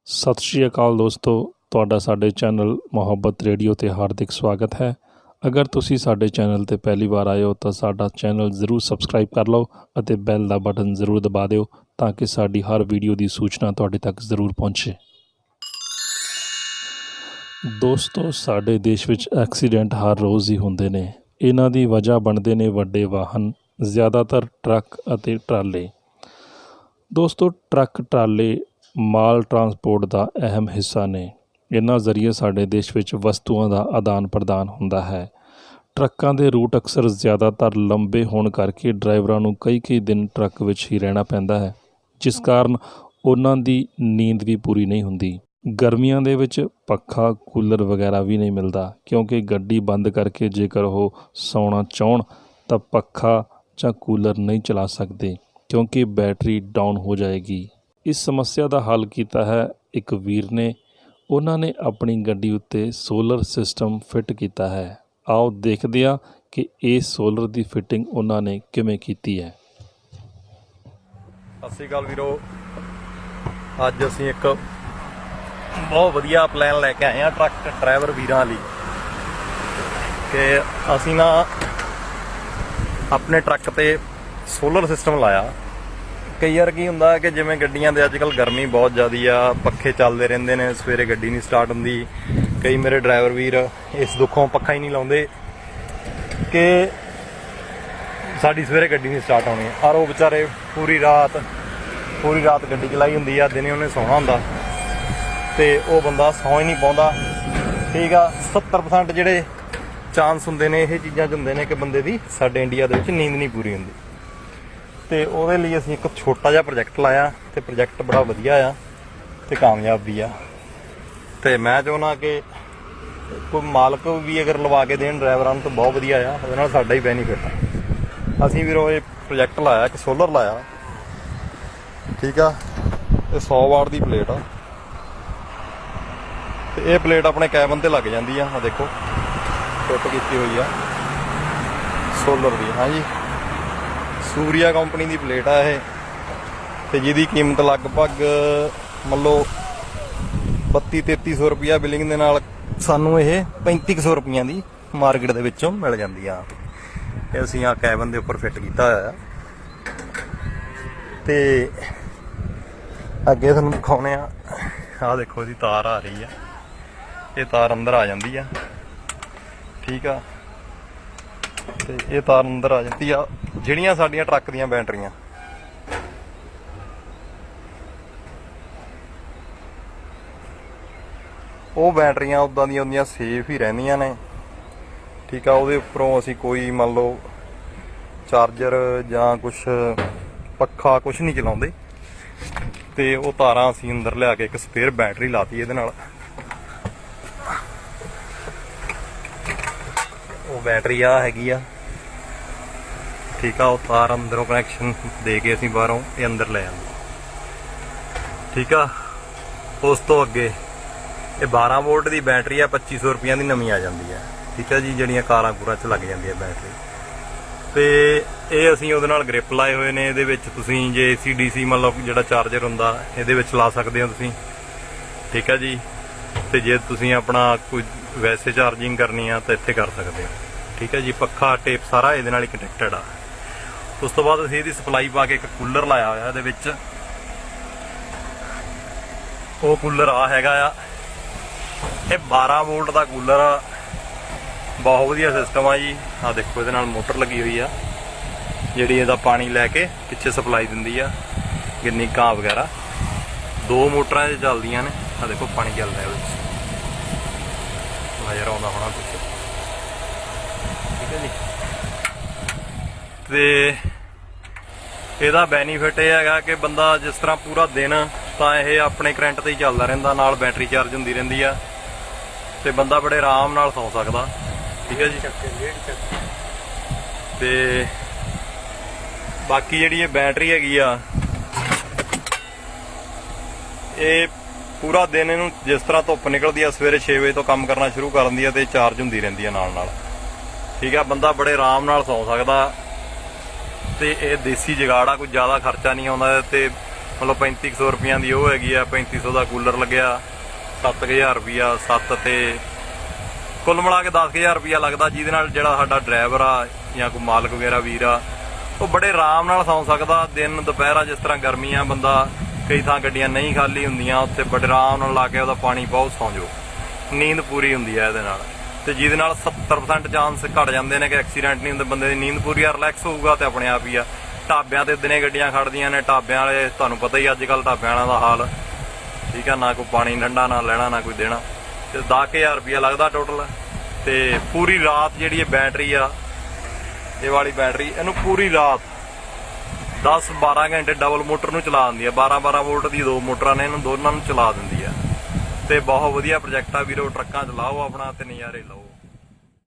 ਸਤਿ ਸ਼੍ਰੀ ਅਕਾਲ ਦੋਸਤੋ, ਤੁਹਾਡਾ ਸਾਡੇ ਚੈਨਲ ਮੁਹੱਬਤ ਰੇਡੀਓ 'ਤੇ ਹਾਰਦਿਕ ਸਵਾਗਤ ਹੈ। ਅਗਰ ਤੁਸੀਂ ਸਾਡੇ ਚੈਨਲ 'ਤੇ ਪਹਿਲੀ ਵਾਰ ਆਏ ਹੋ ਤਾਂ ਸਾਡਾ ਚੈਨਲ ਜ਼ਰੂਰ ਸਬਸਕ੍ਰਾਈਬ ਕਰ ਲਓ ਅਤੇ ਬੈਲ ਦਾ ਬਟਨ ਜ਼ਰੂਰ ਦਬਾ ਦਿਓ ਤਾਂ ਕਿ ਸਾਡੀ ਹਰ ਵੀਡੀਓ ਦੀ ਸੂਚਨਾ ਤੁਹਾਡੇ ਤੱਕ ਜ਼ਰੂਰ ਪਹੁੰਚੇ। ਦੋਸਤੋ, ਸਾਡੇ ਦੇਸ਼ ਵਿੱਚ ਐਕਸੀਡੈਂਟ ਹਰ ਰੋਜ਼ ਹੀ ਹੁੰਦੇ ਨੇ। ਇਹਨਾਂ ਦੀ ਵਜ੍ਹਾ ਬਣਦੇ ਨੇ ਵੱਡੇ ਵਾਹਨ, ਜ਼ਿਆਦਾਤਰ ਟਰੱਕ ਅਤੇ ਟਰਾਲੇ। ਦੋਸਤੋ, ਟਰੱਕ ਟਰਾਲੇ ਮਾਲ ਟਰਾਂਸਪੋਰਟ ਦਾ ਅਹਿਮ ਹਿੱਸਾ ਨੇ। ਇਹਨਾਂ ਜ਼ਰੀਏ ਸਾਡੇ ਦੇਸ਼ ਵਿੱਚ ਵਸਤੂਆਂ ਦਾ ਆਦਾਨ ਪ੍ਰਦਾਨ ਹੁੰਦਾ ਹੈ। ਟਰੱਕਾਂ ਦੇ ਰੂਟ ਅਕਸਰ ਜ਼ਿਆਦਾਤਰ ਲੰਬੇ ਹੋਣ ਕਰਕੇ ਡਰਾਈਵਰਾਂ ਨੂੰ ਕਈ ਦਿਨ ਟਰੱਕ ਵਿੱਚ ਹੀ ਰਹਿਣਾ ਪੈਂਦਾ ਹੈ, ਜਿਸ ਕਾਰਨ ਉਹਨਾਂ ਦੀ ਨੀਂਦ ਵੀ ਪੂਰੀ ਨਹੀਂ ਹੁੰਦੀ। ਗਰਮੀਆਂ ਦੇ ਵਿੱਚ ਪੱਖਾ, ਕੂਲਰ ਵਗੈਰਾ ਵੀ ਨਹੀਂ ਮਿਲਦਾ, ਕਿਉਂਕਿ ਗੱਡੀ ਬੰਦ ਕਰਕੇ ਜੇਕਰ ਉਹ ਸੌਣਾ ਚਾਹੁਣ ਤਾਂ ਪੱਖਾ ਜਾਂ ਕੂਲਰ ਨਹੀਂ ਚਲਾ ਸਕਦੇ, ਕਿਉਂਕਿ ਬੈਟਰੀ ਡਾਊਨ ਹੋ ਜਾਏਗੀ। ਇਸ ਸਮੱਸਿਆ ਦਾ ਹੱਲ ਕੀਤਾ ਹੈ ਇੱਕ ਵੀਰ ਨੇ। ਉਹਨਾਂ ਨੇ ਆਪਣੀ ਗੱਡੀ ਉੱਤੇ ਸੋਲਰ ਸਿਸਟਮ ਫਿੱਟ ਕੀਤਾ ਹੈ। ਆਓ ਦੇਖਦੇ ਹਾਂ ਕਿ ਇਹ ਸੋਲਰ ਦੀ ਫਿਟਿੰਗ ਉਹਨਾਂ ਨੇ ਕਿਵੇਂ ਕੀਤੀ ਹੈ। ਸਤਿ ਸ਼੍ਰੀ ਅਕਾਲ ਵੀਰੋ, ਅੱਜ ਅਸੀਂ ਇੱਕ ਬਹੁਤ ਵਧੀਆ ਪਲਾਨ ਲੈ ਕੇ ਆਏ ਹਾਂ ਟਰੱਕ ਡਰਾਈਵਰ ਵੀਰਾਂ ਲਈ ਕਿ ਅਸੀਂ ਨਾ ਆਪਣੇ ਟਰੱਕ ਤੇ ਸੋਲਰ ਸਿਸਟਮ ਲਾਇਆ। ਕਈ ਵਾਰ ਕੀ ਹੁੰਦਾ ਕਿ ਜਿਵੇਂ ਗੱਡੀਆਂ ਦੇ ਅੱਜ ਕੱਲ੍ਹ ਗਰਮੀ ਬਹੁਤ ਜ਼ਿਆਦਾ ਆ, ਪੱਖੇ ਚੱਲਦੇ ਰਹਿੰਦੇ ਨੇ, ਸਵੇਰੇ ਗੱਡੀ ਨਹੀਂ ਸਟਾਰਟ ਹੁੰਦੀ। ਕਈ ਮੇਰੇ ਡਰਾਈਵਰ ਵੀਰ ਇਸ ਦੁੱਖੋਂ ਪੱਖਾ ਹੀ ਨਹੀਂ ਲਾਉਂਦੇ ਕਿ ਸਾਡੀ ਸਵੇਰੇ ਗੱਡੀ ਨਹੀਂ ਸਟਾਰਟ ਹੋਣੀ। ਔਰ ਉਹ ਵਿਚਾਰੇ ਪੂਰੀ ਰਾਤ ਗੱਡੀ ਚਲਾਈ ਹੁੰਦੀ ਆ, ਦਿਨੇ ਉਹਨੇ ਸੌਣਾ ਹੁੰਦਾ ਤੇ ਉਹ ਬੰਦਾ ਸੌਂ ਹੀ ਨਹੀਂ ਪਾਉਂਦਾ। ਠੀਕ ਆ, 70% ਜਿਹੜੇ ਚਾਂਸ ਹੁੰਦੇ ਨੇ ਇਹ ਚੀਜ਼ਾਂ 'ਚ ਹੁੰਦੇ ਨੇ ਕਿ ਬੰਦੇ ਦੀ ਸਾਡੇ ਇੰਡੀਆ ਦੇ ਵਿੱਚ ਨੀਂਦ ਨਹੀਂ ਪੂਰੀ ਹੁੰਦੀ। ਤੇ ਉਹਦੇ ਲਈ ਅਸੀਂ ਇੱਕ ਛੋਟਾ ਜਿਹਾ ਪ੍ਰੋਜੈਕਟ ਲਾਇਆ ਤੇ ਪ੍ਰੋਜੈਕਟ ਬੜਾ ਵਧੀਆ ਆ ਤੇ ਕਾਮਯਾਬ ਵੀ ਆ। ਤੇ ਮੈਂ ਚਾਹੁੰਦਾ ਕਿ ਕੋਈ ਮਾਲਕ ਵੀ ਅਗਰ ਲਵਾ ਕੇ ਦੇਣ ਡਰਾਈਵਰਾਂ ਨੂੰ ਤਾਂ ਬਹੁਤ ਵਧੀਆ ਆ, ਉਹਦੇ ਨਾਲ ਸਾਡਾ ਹੀ ਬੈਨੀਫਿਟ ਆ। ਅਸੀਂ ਵੀਰੋ ਇਹ ਪ੍ਰੋਜੈਕਟ ਲਾਇਆ, ਇੱਕ ਸੋਲਰ ਲਾਇਆ। ਠੀਕ ਆ, ਇਹ 100 ਵਾਟ ਦੀ ਪਲੇਟ ਆ ਤੇ ਇਹ ਪਲੇਟ ਆਪਣੇ ਕੈਬਨ ਤੇ ਲੱਗ ਜਾਂਦੀ ਆ। ਦੇਖੋ ਫਿੱਟ ਕੀਤੀ ਹੋਈ ਆ ਸੋਲਰ ਦੀ। ਹਾਂਜੀ, ਸੂਰੀਆ ਕੰਪਨੀ ਦੀ ਪਲੇਟ ਆ ਇਹ, ਤੇ ਜਿਹਦੀ ਕੀਮਤ ਲਗਭਗ ਮੰਨ ਲਓ 3200-3300 ਰੁਪਇਆ ਬਿਲਿੰਗ ਦੇ ਨਾਲ ਸਾਨੂੰ ਇਹ 3500 ਰੁਪਈਆਂ ਦੀ ਮਾਰਕੀਟ ਦੇ ਵਿੱਚੋਂ ਮਿਲ ਜਾਂਦੀ ਆ। ਇਹ ਅਸੀਂ ਆ ਕੈਬਨ ਦੇ ਉੱਪਰ ਫਿੱਟ ਕੀਤਾ ਹੋਇਆ ਆ ਤੇ ਅੱਗੇ ਤੁਹਾਨੂੰ ਦਿਖਾਉਣੇ ਆ। ਆਹ ਦੇਖੋ ਇਹਦੀ ਤਾਰ ਆ ਰਹੀ ਆ, ਇਹ ਤਾਰ ਅੰਦਰ ਆ ਜਾਂਦੀ ਆ। ਠੀਕ ਆ, ਤੇ ਇਹ ਤਾਰ ਅੰਦਰ ਆ ਜਾਂਦੀ ਆ। ਜਿਹੜੀਆਂ ਸਾਡੀਆਂ ਟਰੱਕ ਦੀਆਂ ਬੈਟਰੀਆਂ ਉਹ ਬੈਟਰੀਆਂ ਉੱਦਾਂ ਦੀਆਂ ਉਹਦੀਆਂ ਸੇਫ ਹੀ ਰਹਿੰਦੀਆਂ ਨੇ। ਠੀਕ ਆ, ਉਹਦੇ ਉੱਪਰੋਂ ਅਸੀਂ ਕੋਈ ਮੰਨ ਲਓ ਚਾਰਜਰ ਜਾਂ ਕੁਛ ਪੱਖਾ ਕੁਛ ਨਹੀਂ ਚਲਾਉਂਦੇ ਤੇ ਉਹ ਤਾਰਾਂ ਅਸੀਂ ਅੰਦਰ ਲਿਆ ਕੇ ਇੱਕ ਸਪੇਅਰ ਬੈਟਰੀ ਲਾਤੀ ਇਹਦੇ ਨਾਲ। ਉਹ ਬੈਟਰੀ ਆ ਹੈਗੀ ਆ। ਠੀਕ ਆ, ਉਹ ਤਾਰ ਅੰਦਰੋਂ ਕਨੈਕਸ਼ਨ ਦੇ ਕੇ ਅਸੀਂ ਬਾਹਰੋਂ ਇਹ ਅੰਦਰ ਲੈ ਆਉਂਦੇ। ਠੀਕ ਆ, ਉਸ ਤੋਂ ਅੱਗੇ ਇਹ 12 ਵੋਲਟ ਦੀ ਬੈਟਰੀ ਆ, 2500 ਰੁਪਈਆਂ ਦੀ ਨਵੀਂ ਆ ਜਾਂਦੀ ਹੈ। ਠੀਕ ਆ ਜੀ, ਜਿਹੜੀਆਂ ਕਾਰਾਂ ਕੂਰਾਂ 'ਚ ਲੱਗ ਜਾਂਦੀ ਹੈ ਬੈਟਰੀ। ਤੇ ਇਹ ਅਸੀਂ ਉਹਦੇ ਨਾਲ ਗ੍ਰਿਪ ਲਾਏ ਹੋਏ ਨੇ। ਇਹਦੇ ਵਿੱਚ ਤੁਸੀਂ ਜੇ AC/DC ਮਤਲਬ ਜਿਹੜਾ ਚਾਰਜਰ ਹੁੰਦਾ ਇਹਦੇ ਵਿੱਚ ਲਾ ਸਕਦੇ ਹੋ ਤੁਸੀਂ। ਠੀਕ ਆ ਜੀ, ਤੇ ਜੇ ਤੁਸੀਂ ਆਪਣਾ ਕੋਈ ਵੈਸੇ ਚਾਰਜਿੰਗ ਕਰਨੀ ਆ ਤਾਂ ਇੱਥੇ ਕਰ ਸਕਦੇ ਹੋ। ਠੀਕ ਹੈ ਜੀ, ਪੱਖਾ ਟੇਪ ਸਾਰਾ ਇਹਦੇ ਨਾਲ ਹੀ ਕਨੈਕਟਡ ਆ। ਉਸ ਤੋਂ ਬਾਅਦ ਅਸੀਂ ਇਹਦੀ ਸਪਲਾਈ ਪਾ ਕੇ ਇੱਕ ਕੂਲਰ ਲਾਇਆ ਹੋਇਆ ਇਹਦੇ ਵਿੱਚ। ਉਹ ਕੂਲਰ ਆ ਹੈਗਾ ਆ, ਇਹ 12 ਵੋਲਟ ਦਾ ਕੂਲਰ ਆ, ਬਹੁਤ ਵਧੀਆ ਸਿਸਟਮ ਆ ਜੀ। ਆਹ ਦੇਖੋ ਇਹਦੇ ਨਾਲ ਮੋਟਰ ਲੱਗੀ ਹੋਈ ਆ ਜਿਹੜੀ ਇਹਦਾ ਪਾਣੀ ਲੈ ਕੇ ਪਿੱਛੇ ਸਪਲਾਈ ਦਿੰਦੀ ਆ, ਗਿੰਨੀ ਘਾਹ ਵਗੈਰਾ। 2 ਮੋਟਰਾਂ 'ਚ ਚੱਲਦੀਆਂ ਨੇ। ਆਹ ਦੇਖੋ ਪਾਣੀ ਚੱਲਦਾ ਉਹਦੇ 'ਚ, ਨਜ਼ਰ ਆਉਂਦਾ ਹੋਣਾ ਕੁਛ। ਠੀਕ ਹੈ ਜੀ, ਤੇ ਇਹਦਾ ਬੈਨੀਫਿਟ ਇਹ ਹੈਗਾ ਕਿ ਬੰਦਾ ਜਿਸ ਤਰ੍ਹਾਂ ਪੂਰਾ ਦਿਨ ਤਾਂ ਇਹ ਆਪਣੇ ਕਰੰਟ ਤੇ ਹੀ ਚੱਲਦਾ ਰਹਿੰਦਾ, ਨਾਲ ਬੈਟਰੀ ਚਾਰਜ ਹੁੰਦੀ ਰਹਿੰਦੀ ਆ ਤੇ ਬੰਦਾ ਬੜੇ ਆਰਾਮ ਨਾਲ ਸੌਂ ਸਕਦਾ। ਠੀਕ ਹੈ ਜੀ, ਤੇ ਬਾਕੀ ਜਿਹੜੀ ਇਹ ਬੈਟਰੀ ਹੈਗੀ ਆ ਇਹ ਪੂਰਾ ਦਿਨ ਇਹਨੂੰ ਜਿਸ ਤਰ੍ਹਾਂ ਧੁੱਪ ਨਿਕਲਦੀ ਆ ਸਵੇਰੇ 6 ਵਜੇ ਤੋਂ ਕੰਮ ਕਰਨਾ ਸ਼ੁਰੂ ਕਰ ਦਿੰਦੀ ਆ ਤੇ ਚਾਰਜ ਹੁੰਦੀ ਰਹਿੰਦੀ ਆ ਨਾਲ। ਠੀਕ ਆ, ਬੰਦਾ ਬੜੇ ਆਰਾਮ ਨਾਲ ਸੌਂ ਸਕਦਾ ਤੇ ਇਹ ਦੇਸੀ ਜੁਗਾੜ ਆ, ਕੋਈ ਜ਼ਿਆਦਾ ਖਰਚਾ ਨਹੀਂ ਆਉਂਦਾ ਤੇ ਮਤਲਬ 3500 ਰੁਪਈਆਂ ਦੀ ਉਹ ਹੈਗੀ ਆ, 3500 ਦਾ ਕੂਲਰ ਲੱਗਿਆ, 7000 ਰੁਪਈਆ 7 ਤੇ ਕੁੱਲ ਮਿਲਾ ਕੇ 10000 ਰੁਪਈਆ ਲੱਗਦਾ, ਜਿਹਦੇ ਨਾਲ ਜਿਹੜਾ ਸਾਡਾ ਡਰਾਈਵਰ ਆ ਜਾਂ ਕੋਈ ਮਾਲਕ ਵਗੈਰਾ ਵੀਰ ਆ ਉਹ ਬੜੇ ਆਰਾਮ ਨਾਲ ਸੌਂ ਸਕਦਾ। ਦਿਨ ਦੁਪਹਿਰਾ ਜਿਸ ਤਰ੍ਹਾਂ ਗਰਮੀ ਆ, ਬੰਦਾ ਕਈ ਥਾਂ ਗੱਡੀਆਂ ਨਹੀਂ ਖਾਲੀ ਹੁੰਦੀਆਂ, ਉੱਥੇ ਬੜੇ ਆਰਾਮ ਨਾਲ ਲਾ ਕੇ ਉਹਦਾ ਪਾਣੀ ਬਹੁਤ ਸੌਂ ਜਾਓ, ਨੀਂਦ ਪੂਰੀ ਹੁੰਦੀ ਹੈ ਇਹਦੇ ਨਾਲ। ਤੇ ਜਿਹਦੇ ਨਾਲ 70% ਚਾਂਸ ਘਟ ਜਾਂਦੇ ਨੇ ਕਿ ਐਕਸੀਡੈਂਟ ਨਹੀਂ ਹੁੰਦੇ, ਬੰਦੇ ਦੀ ਨੀਂਦ ਪੂਰੀ ਆ, ਰਿਲੈਕਸ ਹੋਊਗਾ ਤੇ ਆਪਣੇ ਆਪ ਹੀ ਆ। ਢਾਬਿਆਂ ਤੇ ਦਿਨੇ ਗੱਡੀਆਂ ਖੜਦੀਆਂ ਨੇ, ਢਾਬਿਆਂ ਵਾਲੇ ਤੁਹਾਨੂੰ ਪਤਾ ਹੀ ਅੱਜ ਕੱਲ੍ਹ ਢਾਬਿਆਂ ਵਾਲਿਆਂ ਦਾ ਹਾਲ, ਠੀਕ ਆ, ਨਾ ਕੋਈ ਪਾਣੀ ਠੰਡਾ ਨਾ ਲੈਣਾ ਨਾ ਕੋਈ ਦੇਣਾ। ਤੇ 10000 ਰੁਪਈਆ ਲੱਗਦਾ ਟੋਟਲ। ਤੇ ਪੂਰੀ ਰਾਤ ਜਿਹੜੀ ਇਹ ਬੈਟਰੀ ਆ, ਇਹ ਵਾਲੀ ਬੈਟਰੀ ਇਹਨੂੰ ਪੂਰੀ ਰਾਤ 10-12 ਘੰਟੇ ਡਬਲ ਮੋਟਰ ਨੂੰ ਚਲਾ ਦਿੰਦੀ ਆ। 12-12 ਵੋਲਟ ਦੀ ਦੋ ਮੋਟਰਾਂ ਨੇ, ਇਹਨੂੰ ਦੋਨਾਂ ਨੂੰ ਚਲਾ ਦਿੰਦੀ ਆ। ਤੇ ਬਹੁਤ ਵਧੀਆ ਪ੍ਰੋਜੈਕਟ ਆ ਵੀਰੋ, ਟਰੱਕਾਂ 'ਚ ਲਾਓ ਆਪਣਾ ਤੇ ਨਜ਼ਾਰੇ ਲਓ।